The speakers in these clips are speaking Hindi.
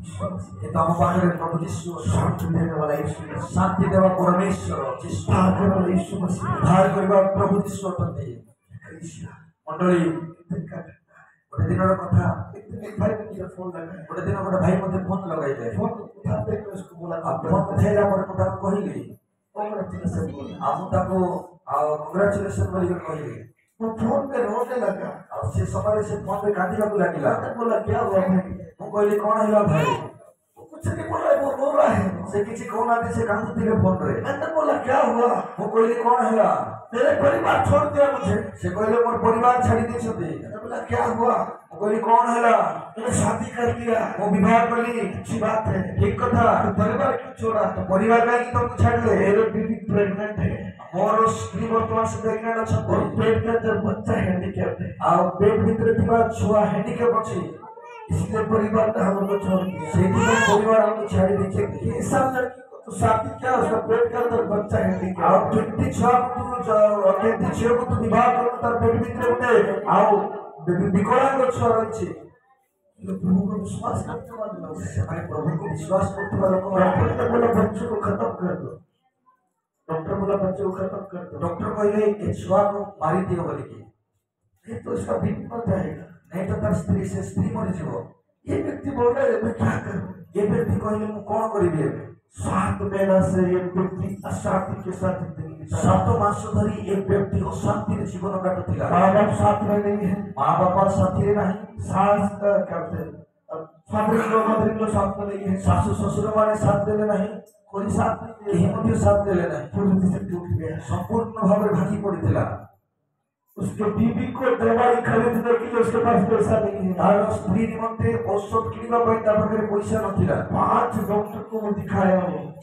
কিন্তু ଆମ ପାଖରେ ପ୍ରଭୁ ଯୀଶୁ ଶାନ୍ତି ଦେବା ବାଲା ଯୀଶୁ, ଶାନ୍ତି ଦେବା ପରମେଶ୍ୱର ଯୀଶୁ, ଉଦ୍ଧାର କରିବା ପ୍ରଭୁ ଯୀଶୁ ଅଟନ୍ତି। ମଣ୍ଡଳୀ ଗୋଟେ ଦିନର କଥା, ଗୋଟେ ଦିନ ଗୋଟେ ଭାଇ ମତେ ଫୋନ ଲଗାଇଲେ। ଫୋନ ଉଠେଇଲା ପରେ ମୁଁ ତାକୁ କହିଲି, ଆଉ ମୁଁ ତାକୁ କଂଗ୍ରାଚୁଲେସନ ବୋଲିକି କହିଲି। फोन पे रोने लगा और से समय से फोन पे कांदिया को लगिला। बोला क्या हुआ भाई? मैं कहली कौन है भाई? वो कुछ नहीं बोल रहा है, वो रो रहा है। से किसी कौन आदमी से कांदती है फोन पे। मैंने बोला क्या हुआ? मैं कहली कौन है? तेरे परिवार छोड़ दिया मुझे। से कहले मोर परिवार छाड़ी दी छथि। मैंने बोला क्या हुआ? मैं कहली कौन है? मैंने शादी कर लिया, वो विवाह कर ली। अच्छी बात है, ठीक कथा। तो परिवार क्यों छोड़ा? तो परिवार का ही तो छाड़ ले। मेरे बीवी प्रेग्नेंट है और स्त्री वर्तमान से प्रेग्नेंट अच्छा, और पेट के अंदर बच्चा हैंडीकैप है और पेट भीतर थी छुआ हैंडीकैप अच्छी, इसलिए परिवार ने हमको छोड़ दिया। परिवार हमको छाड़ी दीजिए। ऐसा लड़की को तो शादी क्या, उसका पेट के अंदर बच्चा हैंडीकैप और 26 को तो विवाह करो तार पेट भीतर उठे आओ विकलांग छुआ रही। प्रभु को विश्वास करते वाले लोग, प्रभु को विश्वास करते वाले लोग बोला बच्चों को खत्म कर दो। डॉक्टर बोला बच्चे को खत्म कर दो। डॉक्टर कहले ये छुआ को मारी दियो बोली कि नहीं तो इसका बीप मर जाएगा, नहीं तो तार स्त्री से स्त्री मर जीवो। ये व्यक्ति बोल रहा है मैं क्या करूं? ये व्यक्ति कहले मैं कौन करिबे? 7 महीना से ये व्यक्ति अशांति के साथ जिंदगी बिता 7 मास धरी एक व्यक्ति अशांति रे जीवन काटुतिला। मां बाप साथ में नहीं है, मां बाप साथ रे नहीं, सास क्या कहते हैं स्वामी लोग साथ में नहीं है, सासू ससुर माने साथ देले नहीं, कोई साथ नहीं, मुझे साथ देले नहीं। पूरी से टूट गया, संपूर्ण भाव भागी पड़ीला। उसके बीबी को दवाई खरीदने के लिए उसके पास पैसा नहीं है, और स्त्री निमंते औषध किनवा पाई ता पाखरे पैसा नथिला। 5 डॉक्टर को दिखाया,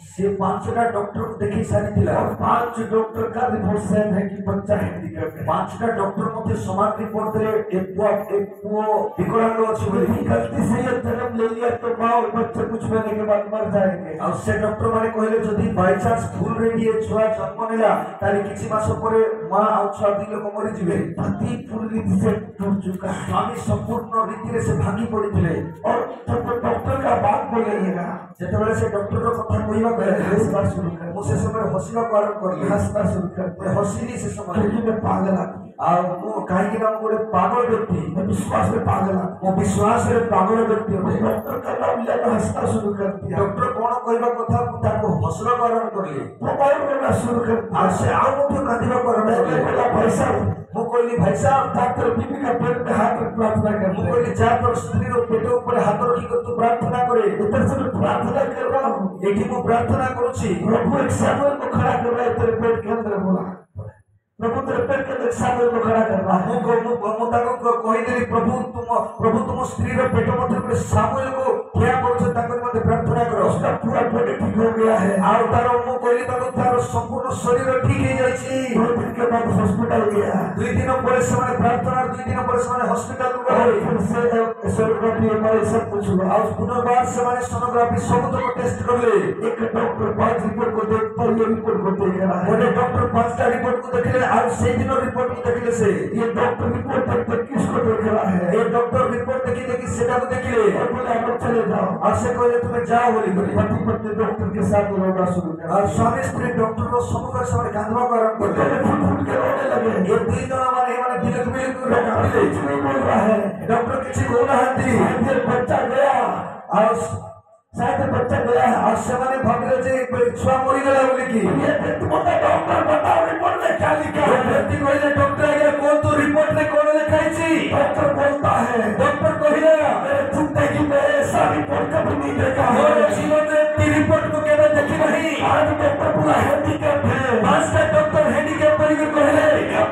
से 5टा डॉक्टर को देखि सारिथिला और 5 डॉक्टर का रिपोर्ट सेम है कि बच्चा हैंडीकैप है। 5टा डॉक्टर मते समान रिपोर्ट दे एक पुओ विकलांग अछि बोली गलती से ये जन्म ले लिया तो मां और बच्चे कुछ महीने के बाद मर जाएंगे। और से डॉक्टर माने कहले जदी बाय चांस भूल रे ये छुआ जन्म नेला ताले किछि मास परे मां और छुआ दी लोक मरि जीवे। पति पूरी रीति से टूट चुका है, स्वामी संपूर्ण रीति से भागी पड़ी थे। और जब डॉक्टर का बात बोलेगा जेतबेले से डॉक्टर रो कथा कहबा करे हंसबा शुरू कर, मो से समय हंसबा को आरंभ कर, हंसबा शुरू कर। हंसिनी से समय कि मैं पागल आदमी और वो काहे कि हम गोटे पागल व्यक्ति, मैं विश्वास में पागल आदमी, वो विश्वास रे पागल व्यक्ति होते। डॉक्टर का नाम लिया तो हंसना शुरू कर दिया। डॉक्टर कोन कहबा कथा ताको हंसबा को आरंभ करले, मोबाइल बोलना शुरू कर दिया। और से आ मो कांदिबा को आरंभ करले। पैसा वो कोई भाई साहब डॉक्टर बीबी का पेट पे हाथ रख प्रार्थना कर, वो कोई जा तो स्त्री रो पेट ऊपर हाथ रखी कर तू प्रार्थना करे। इधर से मैं प्रार्थना कर रहा हूं, एठी मैं प्रार्थना करूची। प्रभु एक सामने को खड़ा कर रहा है तेरे पेट के अंदर। बोला प्रभु तेरे पेट के अंदर सामने को खड़ा कर रहा हूं। को ताको कहि देली प्रभु तुम स्त्री रो पेट मध्य में सामुएल को क्या करू ताको मते प्रार्थना करो। उसका पूरा पेट ठीक हो गया है और तारो मु कहली ताको तारो संपूर्ण शरीर ठीक हो जाईची। 2 दिन के बाद हॉस्पिटल गया, 2 दिन पर से माने प्रार्थना, 2 दिन पर से माने हॉस्पिटल को गए। फिर से सोनोग्राफी हमारे सब कुछ हुआ और पुनर्बार से माने सोनोग्राफी सब तो टेस्ट कर ले। एक डॉक्टर 5 रिपोर्ट को देख पर ये रिपोर्ट को देख रहा है, वो डॉक्टर 5टा रिपोर्ट को देख ले और से दिन रिपोर्ट को देख ले। से ये डॉक्टर रिपोर्ट तक किसको देख रहा है? ये डॉक्टर रिपोर्ट देखी सेटा को देख ले और बोले आप चले जाओ। और से कहले तुम्हें जाओ बोली बोली पति पत्नी डॉक्टर के साथ रोना शुरू कर और स्वामी स्त्री डॉक्टर रो सम्मुख से कांदवा को आरंभ कर दिया। फुट के रोने लगे। ये 2 जन माने बिलक बिलक कुछ नहीं बोल रहा है। डॉक्टर किसी को ना हंदी ये बच्चा गया और शायद बच्चा गया है और समाने भागले जे छुआ मरी गला बोली की ये तुमका डॉक्टर बताओ रिपोर्ट में क्या लिखा है? व्यक्ति कहले डॉक्टर आगे कौन तो रिपोर्ट में कौन लिखाई छी? डॉक्टर बोलता है, डॉक्टर कहले मेरे जिंदगी में ऐसा रिपोर्ट कभी नहीं देखा है, मेरे जीवन में इतनी रिपोर्ट को कभी देखी नहीं। आज डॉक्टर पूरा हैंडीकैप है, 5टा डॉक्टर हैंडीकैप पर कहले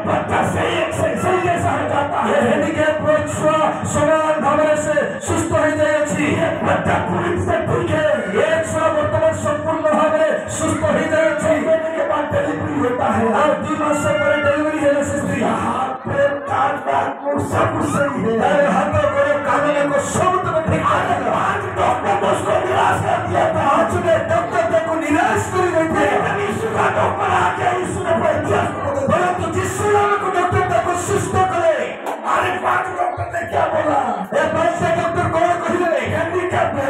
बच्चा सही जैसा हो जाता है। हैंडीकैप छुआ समान भाव से सुस्त हो जाए छी। बच्चा पूरी से ठीक है, एक छुआ वर्तमान संपूर्ण भाव में सुस्त हो जाए छी। के बाद डिलीवरी होता है और 2 मास से पहले डिलीवरी है से स्त्री हाथ पैर कान नाक मुंह सब सही है। हाथ और कान को सब तो ठीक है। आज डॉक्टर को उसको निराश कर दिया था। आज ने डॉक्टर को निराश कर दिया था। यीशु का डॉक्टर आके यीशु ने वैद्य बोला तो जिस नाम को डॉक्टर को सुस्त करे। अरे 5 डॉक्टर ने क्या बोला? ये 5 डॉक्टर कौन कहले हैंडीकैप है।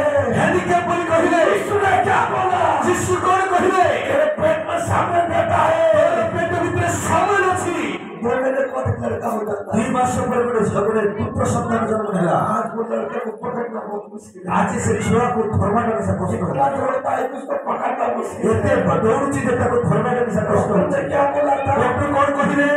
बोली कहले यीशु ने क्या बोला यीशु कौन कहले तेरे पेट में सामने बेटा है तेरे पेट में भीतर सामने अछि बोलने को लड़का हो जाता है 2 मास पर बड़े झगड़े पुत्र संतान जन्म लेला आज वो लड़के को पकड़ना बहुत मुश्किल है आज से छुआ को धर्माटा से कष्ट होता है उसको पकड़ना मुश्किल है एते बडोड़ चीज को धर्माटा से कष्ट होता है क्या बोला था डॉक्टर कौन कहले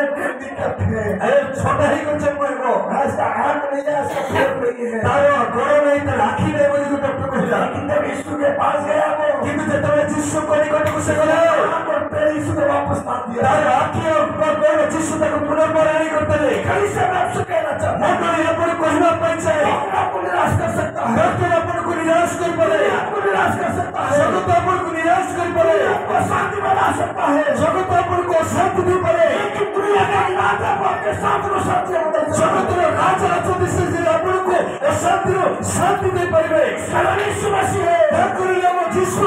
दिक्कत है ए छोटा ही को जन्म हो ऐसा हाथ नहीं है ऐसा फेर नहीं है तारो गोड़ नहीं तो राखी नहीं बोली को डॉक्टर कहला किंतु यीशु के पास गया वो किंतु जब यीशु को निकट को से गया और फिर यीशु ने वापस मार दिया तारो राखी और गोड़ यीशु को पुनर्वारायण करते हैं कहीं से मैं आपसे कहना चाहता हूं मैं अपन को कहना पाइछे आपको निराश कर सकता है डॉक्टर अपन को निराश कर पड़े आपको निराश कर सकता है जगत अपन को निराश कर पड़े आपको शांति बना सकता है जगत अपन को शांति दे पड़े लेकिन दुनिया का इलाज आपके साथ रो शांति बदल जगत रो राजा राजा से अपन को शांति दे पड़े यीशु मसीह ठाकुर नाम यीशु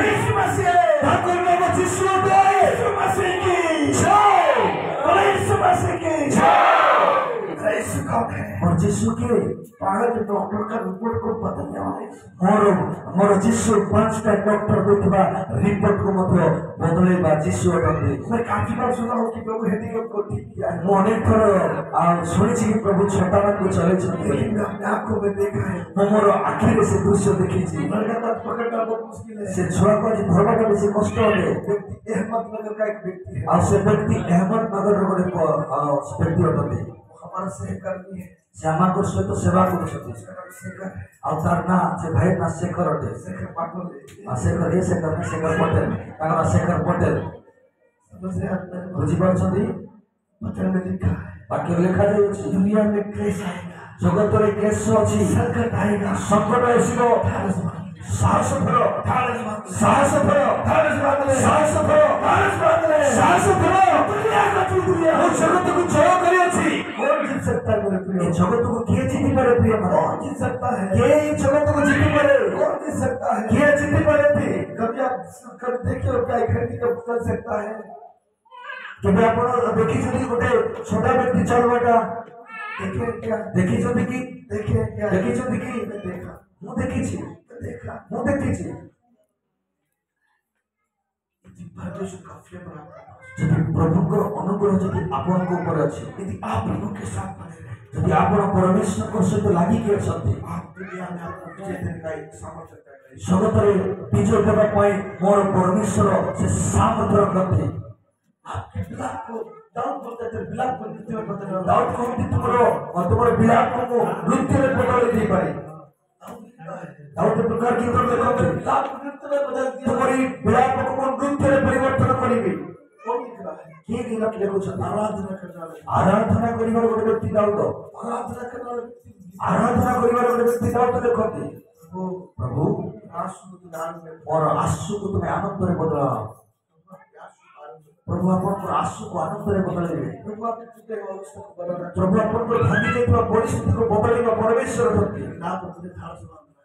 यीशु मसीह ठाकुर नाम यीशु यीशु मसीह की जय यीशु मसीह की जय यीशु कौन है और यीशु के पागल डॉक्टर का रिपोर्ट को बदलने वाले मोर यीशु 5टा डॉक्टर देखबा रिपोर्ट को मतलब बदलेबा यीशु अटंदी मैं काफी बार सुना हूं कि प्रभु हैंडीकैप को ठीक किया है मैं अनेक थर सुनी छी कि प्रभु छोटा मान को चले छथि लेकिन अपने आंखों में देखा है मोर आंखी में से दृश्य देखी छी लड़का पकड़ना बहुत मुश्किल है से छुआ को आज धरबा का बेसी कष्ट है व्यक्ति अहमदनगर का एक व्यक्ति है और से व्यक्ति अहमदनगर रो व्यक्ति अटंदी हमारा सहकर्मी है श्यामा को सहित सेवा करू शेखर और तार ना से भाई ना शेखर अटे शेखर पाटोल आ शेखर ये शेखर ना शेखर पटेल तारा शेखर पटेल बुझी पाछंदी पटेल में लिखा है बाकी लिखा जाय दुनिया में क्लेश आएगा जगत रे क्लेश अछि संकट आएगा संकट आसीबो साहस करो साहस करो साहस करो साहस करो दुनिया का दुनिया वो जगत को जय करी अछि कौन जीत सकता है मेरे प्रिय जगत को के जीत पारे प्रिय कौन जीत सकता है के जगत को जीत पारे कौन जीत सकता है के जीत पारे थी कभी आप कभी देखिए क्या घंटी का बदल सकता है कभी आप देखी जदी गोटे छोटा व्यक्ति चलवाटा देखिए क्या देखी जदी की देखिए क्या देखी जदी की देखा मु देखी छी देखा मु देखी छी परमेश्वर का फेवर यदि प्रभुଙ୍କର ଅନୁଗ୍ରହ ଯଦି ଆପଣଙ୍କ ଉପରେ ଅଛି यदि आप प्रभु के साथ बने रहे ଯଦି ଆପଣ परमेश्वरଙ୍କ ସହିତ ଲାଗିକି ଅଛନ୍ତି आप दुनिया में आपको विजय देने का एक सामर्थ्य पाएंगे जगତରେ विजय ଦେବା ପାଇଁ ମୋର परमेश्वर से सामर्थ्य रखନ୍ତି आपके बिलाप को दाऊद बोलते थे बिलाप को मृत्यु में बदल दाऊद कहते तुम्हारे बिलाप को मृत्यु में बदल दे पारे दाऊद प्रकार की तो देखो बिलाप को मृत्यु में बदल दिया तुम्हारी बिलाप को मृत्यु में परिवर्तन करेंगे कौन लिख रहा है के गिरक लेको छ आराधना करिवार गोटे व्यक्ति दाऊद आराधना करिवार गोटे व्यक्ति दाऊद देखते प्रभु आंसू को दान में और आंसू को तुम्हें आनंद में बदलाओ प्रभु आपन आंसू को आनंद में बदलेबे प्रभु आपन को भांगी जाइतबा परिस्थिति को बदलेबा परमेश्वर शक्ति ना प्रभु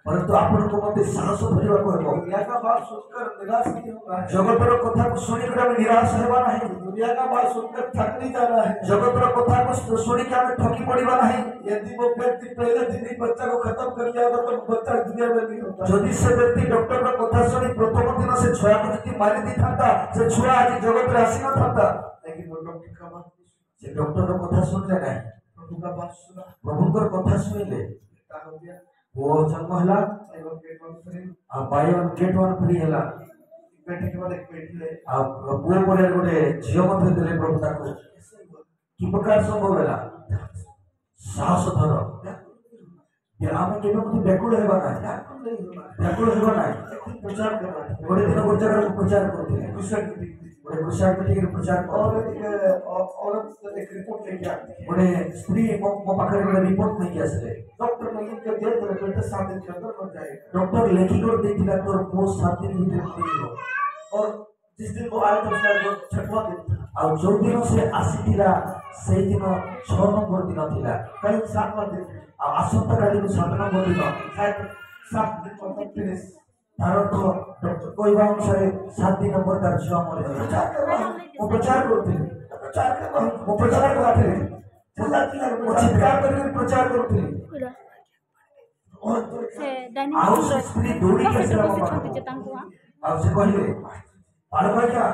परंतु आपन को मते साहस भरिबा को हेबो दुनिया का बात सुनकर निराश नहीं होगा जगतर कथा को सुनिकर हम निराश हेबा नहीं दुनिया का बात सुनकर थक नहीं जाना है जगतर कथा को सुनिकर हम ठकी पड़ीबा नहीं यदि वो व्यक्ति पहले दिन ही बच्चा को खत्म कर लिया होता तो बच्चा दुनिया में नहीं होता यदि से व्यक्ति डॉक्टर का कथा सुनी प्रथम दिन से छुआ को यदि मारी दी थाता से छुआ आज जगत रे आसी न थाता लेकिन वो डॉक्टर का बात से डॉक्टर का कथा सुन ले नहीं प्रभु का बात सुना प्रभु का कथा सुन ले क्या हो गया वो जन्म हला एवं गेट 1 फ्री आ बाय वन गेट 1 फ्री हला बेटे के बाद एक बेटी ले आ वो परे गोटे झियो मथे देले प्रभु ताको की प्रकार संभव हला साहस धर ये आमे केबे मते बेकुल हेबा ना बेकुल हेबा ना प्रचार करबा गोटे दिन प्रचार करते कुशल बड़े कुशल के प्रचार औरत एक रिपोर्ट लेके आती है बड़े स्त्री मो पाखरे बड़े रिपोर्ट नहीं किया सके डॉक्टर ने ये कह दिया तेरे बेटा 7 दिन के अंदर मर जाएगा डॉक्टर लेखी को देखिला तो वो 7 दिन के भीतर हो और जिस दिन वो आया था उसका वो 6वां दिन था और जो दिनों से आसीथिला से दिन 6 नंबर दिन थिला कल 7वां दिन और आसंता काली को 7 नंबर दिन शायद 7 दिन पर फिनिश तारो तो डॉक्टर कोई बात सारे 7 दिन नंबर का छुआ मरे वो प्रचार करते वो प्रचार करते चिल्ला चिल्ला वो चित्कार करके प्रचार करते से डाइनिंग ଆଉ टेबल ସେ ସ୍ତ୍ରୀ ଦୌଡ଼ିକି बफेट ଆସିଲା ମୋ बसी ପାଖକୁ। छंती जे तांको ଆଉ ସେ କହିଲେ ବାଳକ ଆଜ୍ଞା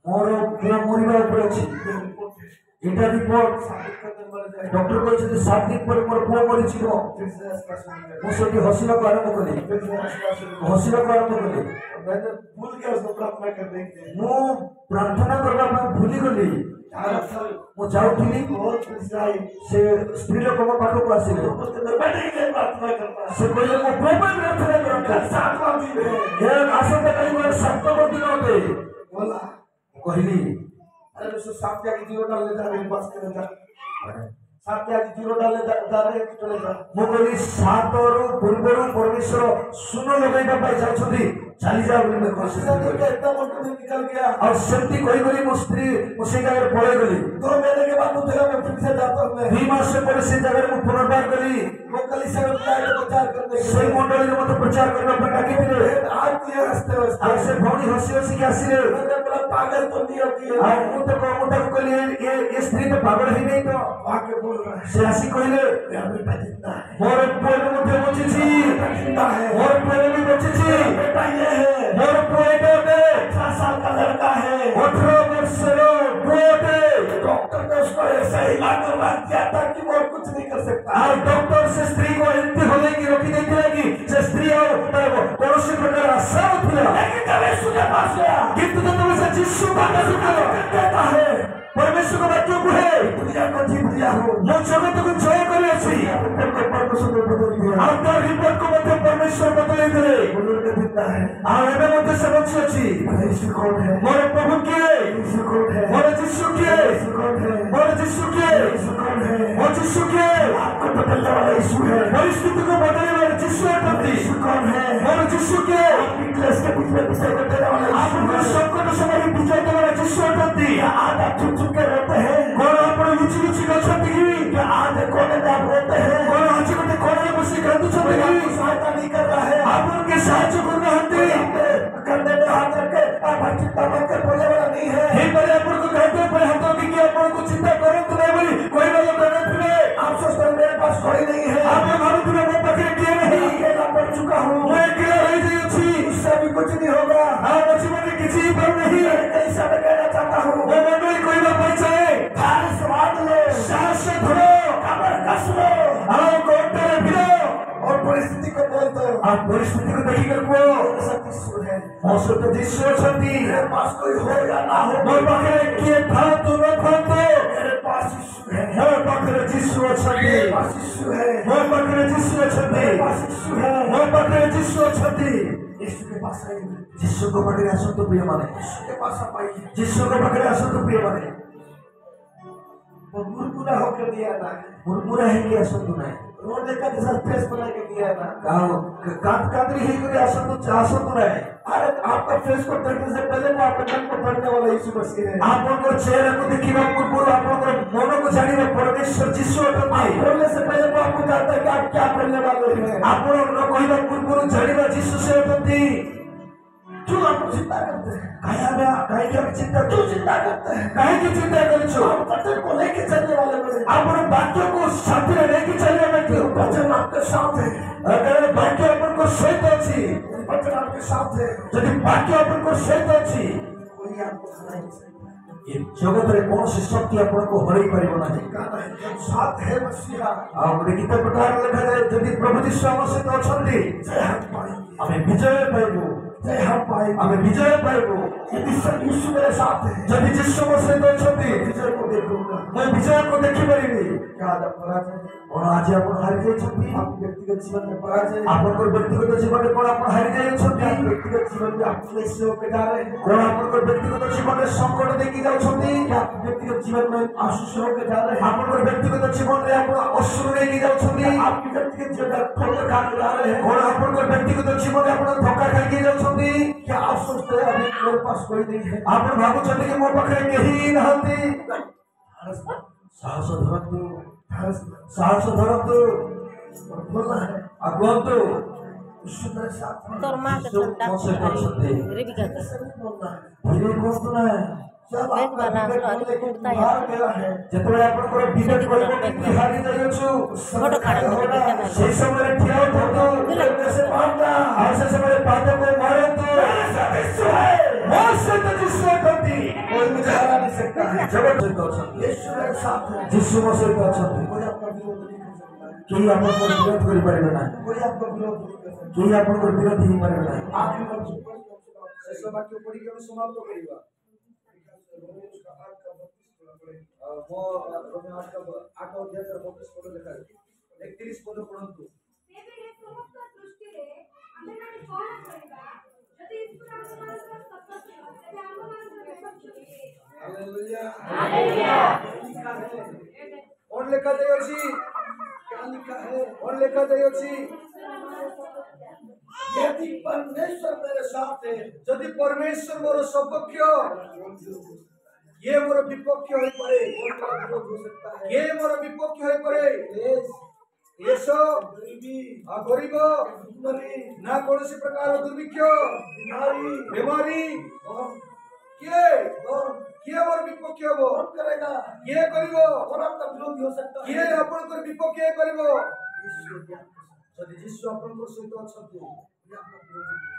ମୋର ପୁଅ ମରିବା ଉପରେ ଅଛି ଏଇଟା ରିପୋର୍ଟ ଡକ୍ଟର କହିଛନ୍ତି 7 ଦିନ ପରେ ମୋର ପୁଅ ମରିଯିବ। ମୁଁ ସେଠି ହସିବାକୁ ଆରମ୍ଭ କଲି ହସିବାକୁ ଆରମ୍ଭ କଲି ମୁଁ ପ୍ରାର୍ଥନା କରିବା ପାଇଁ ଭୁଲିଗଲି। ମୁଁ ଯାଉଥିଲି ସେ ସ୍ତ୍ରୀ ଲୋକ ମୋ ପାଖକୁ ଆସିଲେ ସେ କହିଲେ ମୋ ପୁଅ ପାଇଁ ପ୍ରାର୍ଥନା କରନ୍ତୁ ଆସନ୍ତାକାଲି ମୋର 7ମ ଦିନ ଅଟେ। ମୁଁ କହିଲି ମୁଁ କହିଲି 7ରୁ ପୂର୍ବରୁ ପରମେଶ୍ୱର ଶୂନ ଲଗାଇବା ପାଇଁ ଯାଉଛନ୍ତି ଚାଲିଯା ବୋଲି ଆଉ ସେମିତି କହିଗଲି ମୋ ସ୍ତ୍ରୀ ମୁଁ ସେଇ ଜାଗାରେ ପଳେଇ ଗଲି। 2 ମାସ ପରେ ସେ ଜାଗାରେ ମୁଁ ପୁନର୍ବାର ଗଲି ସେଇ ମଣ୍ଡଳୀରେ ମତେ ପ୍ରଚାର କରିବା ପାଇଁ ଡାକିଥିଲେ ଆଉ ସେ ଭଉଣୀ ହସି ହସିକି ଆସିଲେ ଆଉ ମୁଁ ତାକୁ କହିଲି ଏ ସ୍ତ୍ରୀ ତ ପାଗଳ ହେଇନାହିଁ ତ ସେ ଆସି କହିଲେ ମୋର ପୁଅ ମଧ୍ୟ ବଞ୍ଚିଛି ମୋର ପୁଅ ବି ବଞ୍ଚିଛି ମୋର ପୁଅ ଏଇଟା ଅଟେ 18 ବର୍ଷର ପୁଅଟେ। डॉक्टर ने उसको ऐसा इलाज दिया था कि वो कुछ नहीं कर सकता और डॉक्टर से स्त्री को एंटी होने की रोकी देती है कि से स्त्री और कौन प्रकार आशा होती है लेकिन जब यीशु के पास गया किंतु तो तुम्हें से यीशु का कहता है परमेश्वर को बच्चों को है दुनिया को जीत लिया हो मैं जगत को जय करे छी और तो रिपोर्ट को मध्य परमेश्वर बदले दे और एबे मध्य से बच्ची अछि यीशु कौन है मोर प्रभु के यीशु कौन है मोर यीशु के मोर यीशु के मोर यीशु के आपको बदलने वाला यीशु है परिस्थिति को बदलने वाला यीशु है यीशु कौन है मोर यीशु के क्लेश के बीच में विजय करने वाला आपको संकट समय विजय करने वाला यीशु है आज आप चुप चुप के रहते हैं कौन आप लुचि लुचि गछती कि आज कोने में आप रहते हैं कौन आज कोने कोने में बसी गंदु छते सहायता नहीं कर रहा है आप उनके साहाय्य कर रहे हैं कंधे में हाथ रख के आप चिंता मत कर बोले वाला नहीं है हे पहले आप उनको कहते हैं पर हाथों की आप उनको चिंता करें तो नहीं बोली कोई वाला करने थे आप सोचते हैं मेरे पास कोई नहीं है आप भारत में वो पकड़ किए नहीं अकेला पड़ चुका हूं मैं अकेला रह गई थी उससे भी कुछ नहीं होगा आप जीवन में किसी पर नहीं कैसा मैं कहना चाहता हूं वो मंडली कोई ना पहुंचे थार स्वाद लो सांस धरो कमर कस लो आओ कोटे भिड़ो और परिस्थिति को बोल दो आप परिस्थिति को देखकर को सत्य है औसत दृश्य छथि मेरे पास कोई हो या ना हो मोर पाखे किए था तू न फातो मेरे पास यीशु है मोर पाखे यीशु छथि मेरे पास यीशु है मोर पाखे यीशु छथि मेरे पास यीशु है मोर पाखे यीशु छथि यीशु के पास आइए यीशु को पकड़े आसो तो प्रिय माने यीशु के पास आप आइए यीशु को पकड़े आसो तो प्रिय माने वो मुरमुरा होकर दिया ना मुरमुरा है कि आसो तो नहीं रोने का जैसा फेस बना के दिया ना काट काटरी ही करे आसो तो नहीं अरे आपका फेस को देखने से पहले वो आपके मन को पड़ने वाला यीशु मसीह है आप उनको चेहरे को देखिए पूर्व आप उनको मन को जानिए परमेश्वर यीशु है बोलने से पहले वो आपको जानता है कि आप क्या करने वाले हैं आप उनको कहना पूर्व जानिए यीशु से होती क्यों आप चिंता करते हैं काहे क्या चिंता क्यों चिंता करते हैं काहे की चिंता करे छो आप वचन को लेके चलने वाले बने आप उन वाक्यों को साथ में लेके चलने वाले वचन आपके साथ है अगर वाक्य अपन को सहित अछि वचन आपके साथ है यदि वाक्य अपन को सहित अछि कोई आपको हरा नहीं सकता ये जगत रे कौन सी शक्ति अपन को हराई परिबो नहीं साथ है मसीहा आप लिखित प्रकार लिखा जाए यदि प्रभु यीशु हम सहित अछंती हमें विजय पाइबो हमें विजय पाइबो यदि यीशु मेरे साथ है यदि यीशु मोर सहित अछंती विजय को देखूंगा मैं विजय को देखि परिबी क्या पराजय और आज अपन हारि जाय छथि आप व्यक्तिगत जीवन में पराजय अपन को व्यक्तिगत जीवन में कोन अपन हारि जाय छथि व्यक्तिगत जीवन में आप क्लेश के जा रहे हैं कोन अपन को व्यक्तिगत जीवन में संकट देखि जाउ छथि आप व्यक्तिगत जीवन में आशीष के जा रहे हैं अपन को व्यक्तिगत जीवन में अपन अश्रु लेके जाउ छथि आपकी व्यक्तिगत जीवन में ठोकर खाने जा रहे हैं कोन अपन को व्यक्तिगत जीवन में अपन धोखा खाके जाउ छथि क्या आप सोचते हैं अभी मेरे पास कोई नहीं है आप भाबु छथि कि मोर पाखरे केही नहंती साहस धरतु बोलना है अगवंतु ईश्वर साथ तोर मां के ठंडा रेबिका के धीरे कोन ना बैंक वाला अधिक कुर्ता है ଯେତେବେଳେ ଆପଣଙ୍କର ବିବେକ କହିବ କି ତୁ ହାରି ଯାଇଛୁ फोटो खड़ा करके देखे ना সেই ସମୟରେ ଠିଆ ଉଠନ୍ତୁ ଆଉ ସେ ସମୟରେ ପାଦକୁ ମାରନ୍ତୁ ମୋ ସହିତ ଯୀଶୁ ଅଛନ୍ତି कोई मुझे हरा नहीं सकता है जगत सहित ଅଛନ୍ତି यीशु मेरे साथ है ଯୀଶୁ ମୋ ସହିତ ଅଛନ୍ତି कोई आपका विरोध नहीं कर सकता केही ଆପଣଙ୍କର ବିରୋଧ କରିପାରିବେ ନାହିଁ कोई आपका विरोध नहीं कर सकता केही ଆପଣଙ୍କର ବିରୋଧ ହେଇପାରିବେ ନାହିଁ आखिरी बात शेष वाक्य पढ़िକି ଆମେ ସମାପ୍ତ କରିବା वो रोमी 8 अध्याय 32 पद लिखा है 31 पद पढ़ंतु तेबे समस्त दृष्टिरे आमे माने कोन करिबा जदि ईश्वर आमे सत्य तेबे आमे माने सत्य हालेलुया हालेलुया और लिखा जाय अछि क्या लिखा है और लिखा जाय अछि यदि परमेश्वर मेरे साथ है यदि परमेश्वर मोर सपक्ष ये मोर विपक्ष होई पड़े विरोध हो सकता है ये मोर विपक्ष होई पड़े येसो गरीब ना कौन प्रकार दुर्भिक्ष बीमारी किए मोर विपक्ष हबो करेगा ये करिवो और आपका विरोधी हो सकता है ये अपन को विपक्ष ये करिवो यदि यीशु अपन को सहित अछंती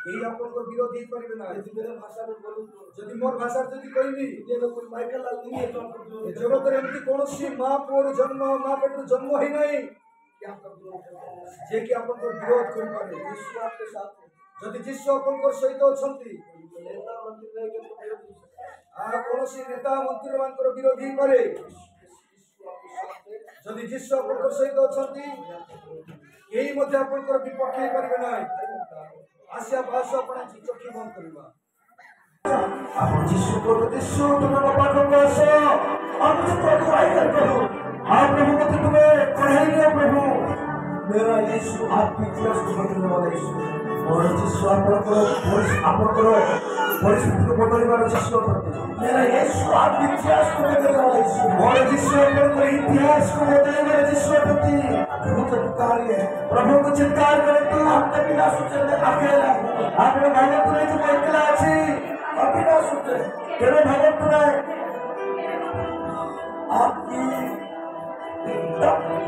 यही अपन को विरोधी परिबे ना यदि मेरे भाषा में बोलूं यदि मोर भाषा यदि कहबी ये कोई माइकल लाल नहीं है तो आपको जगत रे एमती कोनोसी मां पुर जन्म मां पेट जन्म ही नहीं कि आपका विरोध जे कि अपन को विरोध कर पारे यीशु आपके साथ है यदि यीशु अपन को सहित अछंती नेता मंत्री रे के विरोध आ कोनोसी नेता मंत्री मानकर विरोधी करे यदि यीशु अपन को सहित अछंती यही मध्य अपन को विपक्ष करिवे नाही आशा भाषा अपना चक्षु बंद करवा आपण यीशु को यीशु तुम पाठ को आसो और मुझे प्रभु आई कर प्रभु आप प्रभु मत तुम्हें पढ़ाइए प्रभु मेरा यीशु आपकी इतिहास को बदलने वाला यीशु और यीशु आपको परिस्थिति को बदलने वाला यीशु मेरा यीशु आपकी इतिहास को बदलने वाला यीशु और यीशु आपको इतिहास को बदलने वाला यीशु प्रभु को चित्कार करे तू आपने बिना सोचे अकेला आपने भगवत नहीं तो अकेला अछि बिना सोचे तेरे भगवत नहीं आपकी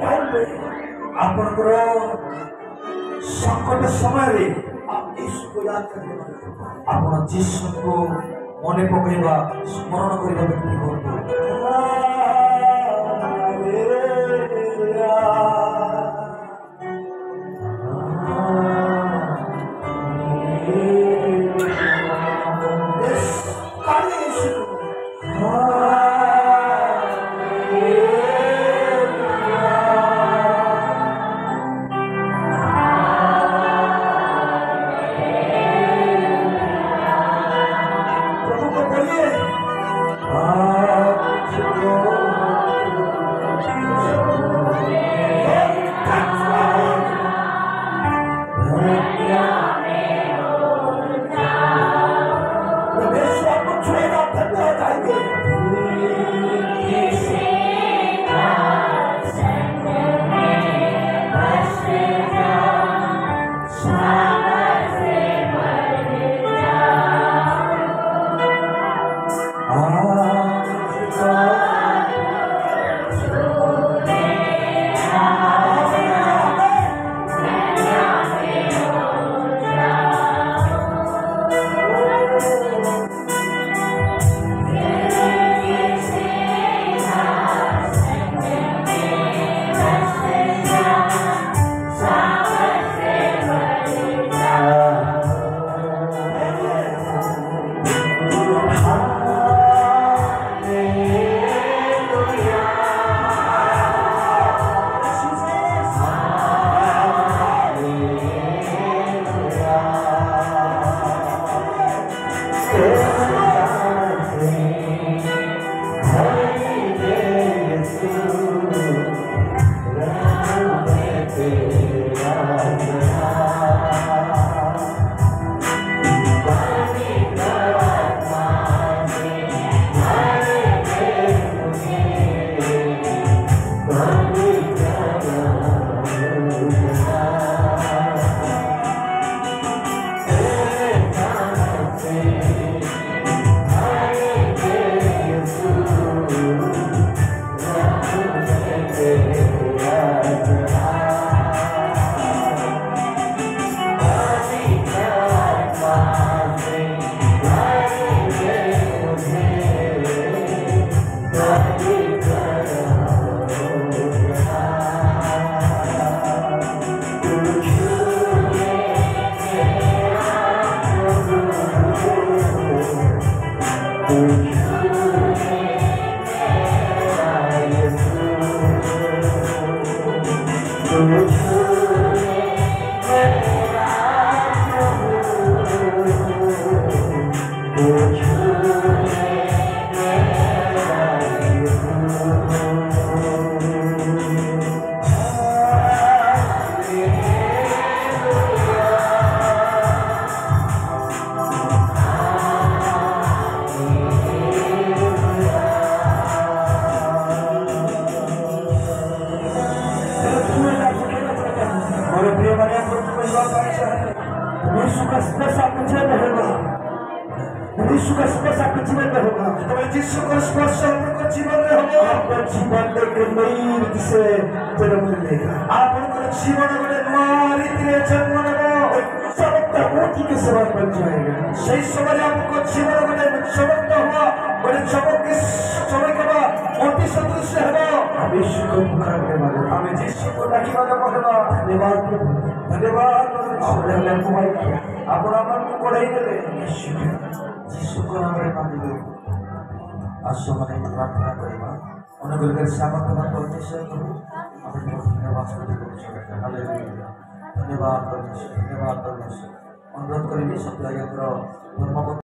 टाइम में आपनकर संकट समय रे आप यीशु को याद करके आपण यीशु को मने पकैबा स्मरण करबा व्यक्ति को यीशु का स्पर्श आपके जीवन में होगा, यीशु का स्पर्श आपके जीवन में होगा। तो यीशु का स्पर्श आपके जीवन में होगा, आपका जीवन एक नई रीति से जन्म लेगा। आपका जीवन एक नई रीति से जन्म लेगा, चमकता मोती के समान बन जाएगा। सही समय आपको जीवन में चमकता हुआ बड़े चमक के समय के बाद मोती सदृश है। हम यीशु को पुकारने वाले, हमें यीशु को डाकने वाले कहना। धन्यवाद प्रभु, धन्यवाद। आपने हमें अगुवाई किया, आपने हमें बढ़ाई दिले। यीशु को हमारे मांगे आशा मन प्रार्थना करवा अनुग्रह सामर्थ्यवान परमेश्वर प्रभु हमें धन्यवाद हालेलुया। धन्यवाद परमेश्वर, धन्यवाद परमेश्वर। अनुरोध करेंगे सब जगह धर्म